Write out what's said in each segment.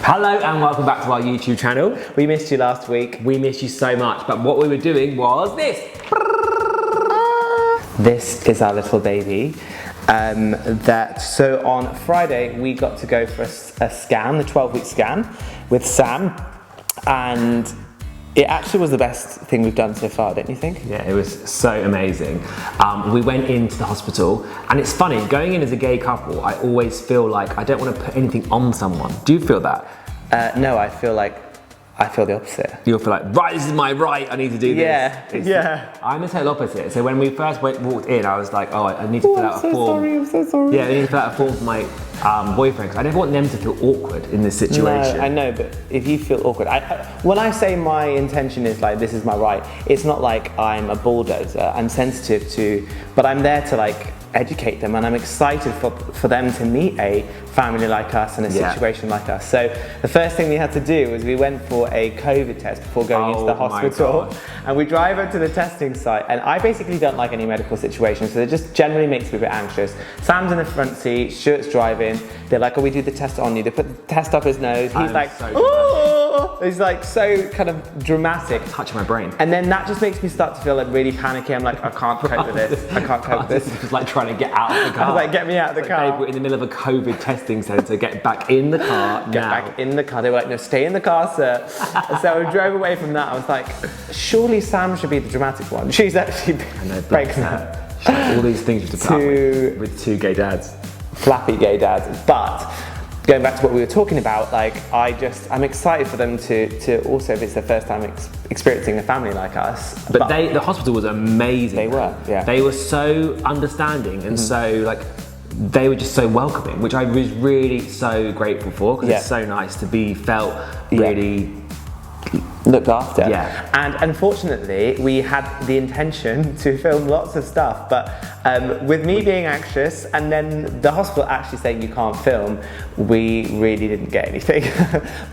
Hello and welcome back to our YouTube channel. We missed you last week. We missed you so much, but what we were doing was this. This is our little baby. So on Friday we got to go for a scan, the 12-week scan with Sam, and it actually was the best thing we've done so far, don't you think? Yeah, it was so amazing. We went into the hospital, and it's funny, going in as a gay couple, I always feel like I don't want to put anything on someone. Do you feel that? No, I feel the opposite. You'll feel like, right, this is my right, I need to do this. Yeah. I'm the total opposite. So when we first walked in, I was like, oh, I need to fill out a form. I'm so sorry. Yeah, I need to fill out a form for my boyfriend, because I never want them to feel awkward in this situation. No, I know, but if you feel awkward, when I say my intention is like, this is my right, it's not like I'm a bulldozer. I'm sensitive to, but I'm there to like educate them, and I'm excited for them to meet a family like us and a situation like us. So the first thing we had to do was we went for a COVID test before going into the hospital, and we drive up to the testing site, and I basically don't like any medical situations, so it just generally makes me a bit anxious. Sam's in the front seat, Stuart's driving, they're like, oh, we do the test on you, they put the test up his nose, he's like, oh, he's like so kind of dramatic. Touching my brain. And then that just makes me start to feel like really panicky. I'm like, I can't cope with this, I can't cope with this. It's like trying to get out of the car. I was like, get me out of the car. They were in the middle of a COVID testing centre, get back in the car Get back in the car. They were like, no, stay in the car, sir. So we drove away from that. I was like, surely Sam should be the dramatic one. She's actually breaks that. All these things you have to put up with two gay dads. Flappy gay dads. But going back to what we were talking about, like I'm excited for them to also, if it's their first time experiencing a family like us. But the hospital was amazing. They were, yeah. They were so understanding and so like, they were just so welcoming, which I was really so grateful for, because it's so nice to be felt really looked after. Yeah. And unfortunately, we had the intention to film lots of stuff, but with me being anxious and then the hospital actually saying you can't film, we really didn't get anything.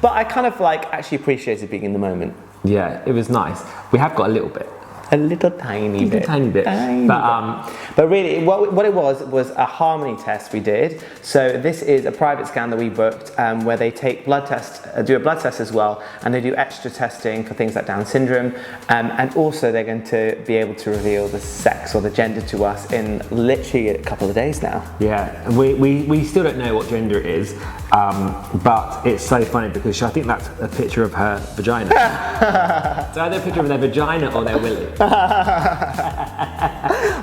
But I kind of like actually appreciated being in the moment. Yeah, it was nice. We have got a little bit. A little tiny bit. But really, what it was a harmony test we did. So this is a private scan that we booked where they take blood test, do a blood test as well, and they do extra testing for things like Down syndrome, and also they're going to be able to reveal the sex or the gender to us in literally a couple of days now. Yeah, we still don't know what gender it is, but it's so funny because I think that's a picture of her vagina. So either a picture of their vagina or their willy.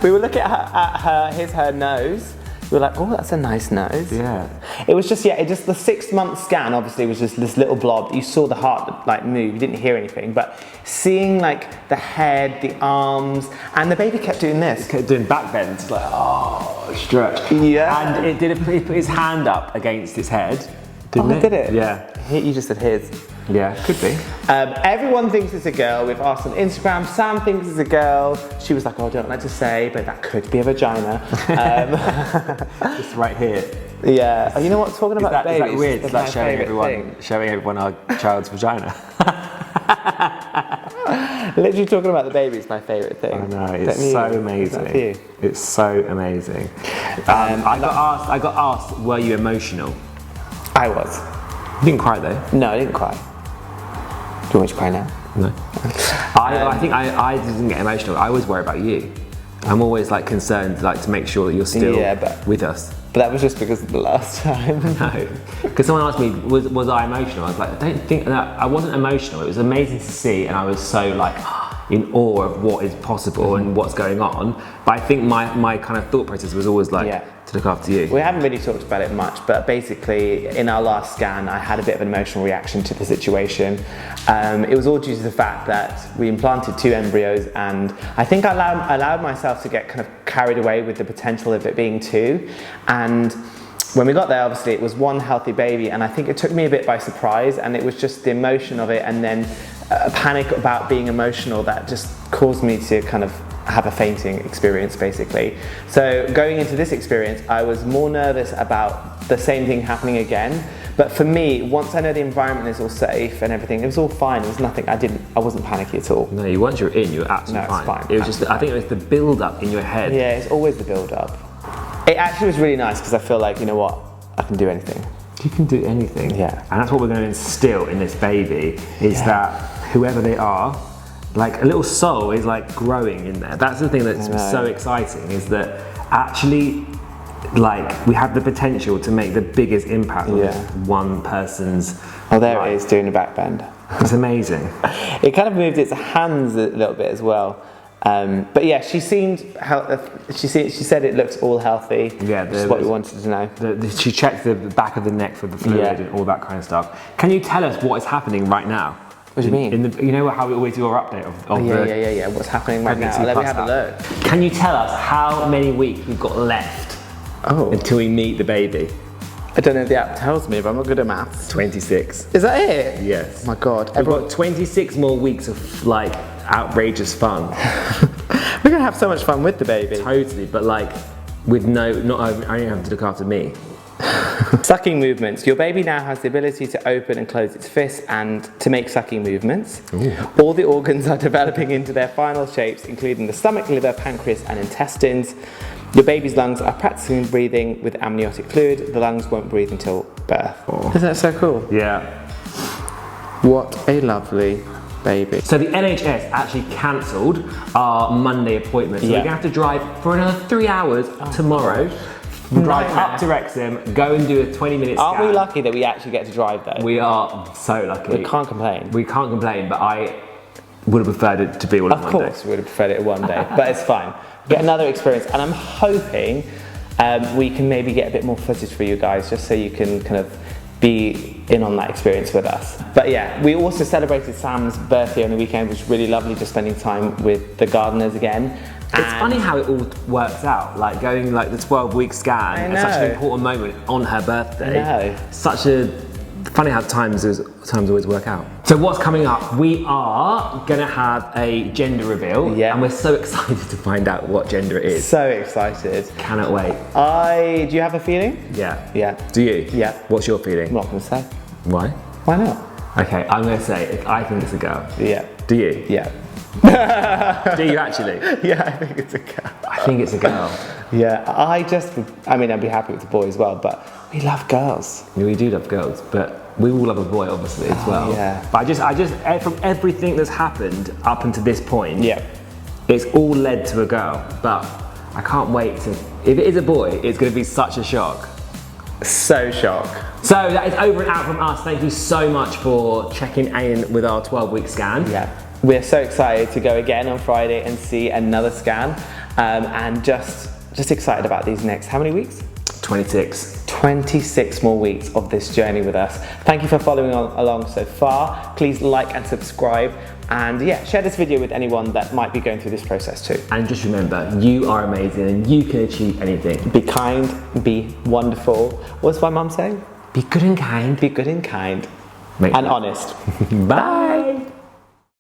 We were looking at her nose. We were like, oh, that's a nice nose. Yeah. It was just, the 6-month scan obviously was just this little blob. You saw the heart like move, you didn't hear anything, but seeing like the head, the arms, and the baby kept doing this. It kept doing backbends, like, oh, stretch. Yeah. And it put his hand up against his head, didn't it? Did it? Yeah. You just said his. Yeah, could be. Everyone thinks it's a girl. We've asked on Instagram. Sam thinks it's a girl. She was like, oh, I don't like to say, but that could be a vagina. Just right here. Yeah. Oh, you know what? Talking about babies. Is that weird? It's like showing everyone our child's vagina. Literally talking about the baby is my favourite thing. I know, it's so amazing. It's so amazing. I got asked, were you emotional? I was. You didn't cry though? No, I didn't cry. Do you want me to cry now? No. I think I didn't get emotional. I always worry about you. I'm always like concerned, like to make sure that you're still with us. But that was just because of the last time. No, because someone asked me, was I emotional? I was like, I don't think that. I wasn't emotional. It was amazing to see, and I was so like in awe of what is possible and what's going on. But I think my kind of thought process was always like to look after you. We haven't really talked about it much, but basically in our last scan, I had a bit of an emotional reaction to the situation. It was all due to the fact that we implanted 2 embryos, and I think I allowed myself to get kind of carried away with the potential of it being 2. And when we got there, obviously it was 1 healthy baby, and I think it took me a bit by surprise, and it was just the emotion of it, and then a panic about being emotional that just caused me to kind of have a fainting experience basically. So going into this experience, I was more nervous about the same thing happening again. But for me, once I know the environment is all safe and everything, it was all fine. It was nothing, I wasn't panicky at all. No, once you're in, you're absolutely fine. It was just, I think it was the build up in your head. Yeah, it's always the build up. It actually was really nice because I feel like, you know what, I can do anything. You can do anything. Yeah. And that's what we're going to instill in this baby, is that whoever they are, like a little soul is like growing in there. That's the thing that's so exciting, is that actually, like, we have the potential to make the biggest impact on one person's life. It is doing a backbend. It's amazing. It kind of moved its hands a little bit as well. But yeah, she seemed, she said it looked all healthy. Yeah, which is what we wanted to know. She checked the back of the neck for the fluid and all that kind of stuff. Can you tell us what is happening right now? What do you mean? You know how we always do our update of yeah. What's happening right now? Let me have a look. Can you tell us how many weeks we've got left until we meet the baby? I don't know if the app tells me, but I'm not good at maths. 26. Is that it? Yes. Oh my God. We've got 26 more weeks of like outrageous fun. We're gonna have so much fun with the baby. Totally, but like with not only having to look after me. Sucking movements. Your baby now has the ability to open and close its fists and to make sucking movements. Ooh. All the organs are developing into their final shapes, including the stomach, liver, pancreas, and intestines. Your baby's lungs are practicing breathing with amniotic fluid. The lungs won't breathe until birth. Oh. Isn't that so cool? Yeah. What a lovely baby. So the NHS actually cancelled our Monday appointment. So we're gonna have to drive for another 3 hours tomorrow. Drive up to Wrexham, go and do a 20-minute scan. Aren't we lucky that we actually get to drive though? We are so lucky. We can't complain. We can't complain, but I would have preferred it to be all in one day. Of course, we would have preferred it one day, but it's fine. Get another experience, and I'm hoping we can maybe get a bit more footage for you guys, just so you can kind of be in on that experience with us. But yeah, we also celebrated Sam's birthday on the weekend, which was really lovely, just spending time with the gardeners again. It's funny how it all works out, like going like the 12-week scan at such an important moment on her birthday. I know. Such a funny how times always work out. So what's coming up? We are gonna have a gender reveal, and we're so excited to find out what gender it is. So excited. Cannot wait. Do you have a feeling? Yeah. Yeah. Do you? Yeah. What's your feeling? I'm not gonna say. Why? Why not? Okay, I'm gonna say I think it's a girl. Yeah. Do you? Yeah. Do you actually? Yeah, I think it's a girl. I think it's a girl. Yeah, I mean, I'd be happy with a boy as well, but we love girls. We do love girls, but we will love a boy obviously as well. Yeah. But I just, from everything that's happened up until this point, it's all led to a girl. But I can't wait to, if it is a boy, it's going to be such a shock. So shocked. So that is over and out from us. Thank you so much for checking in with our 12-week scan. Yeah. We're so excited to go again on Friday and see another scan, and just excited about these next, how many weeks? 26. 26 more weeks of this journey with us. Thank you for following along so far. Please like and subscribe, and share this video with anyone that might be going through this process too. And just remember, you are amazing and you can achieve anything. Be kind, be wonderful. What's my mum saying? Be good and kind. Be good and kind. And honest. Bye.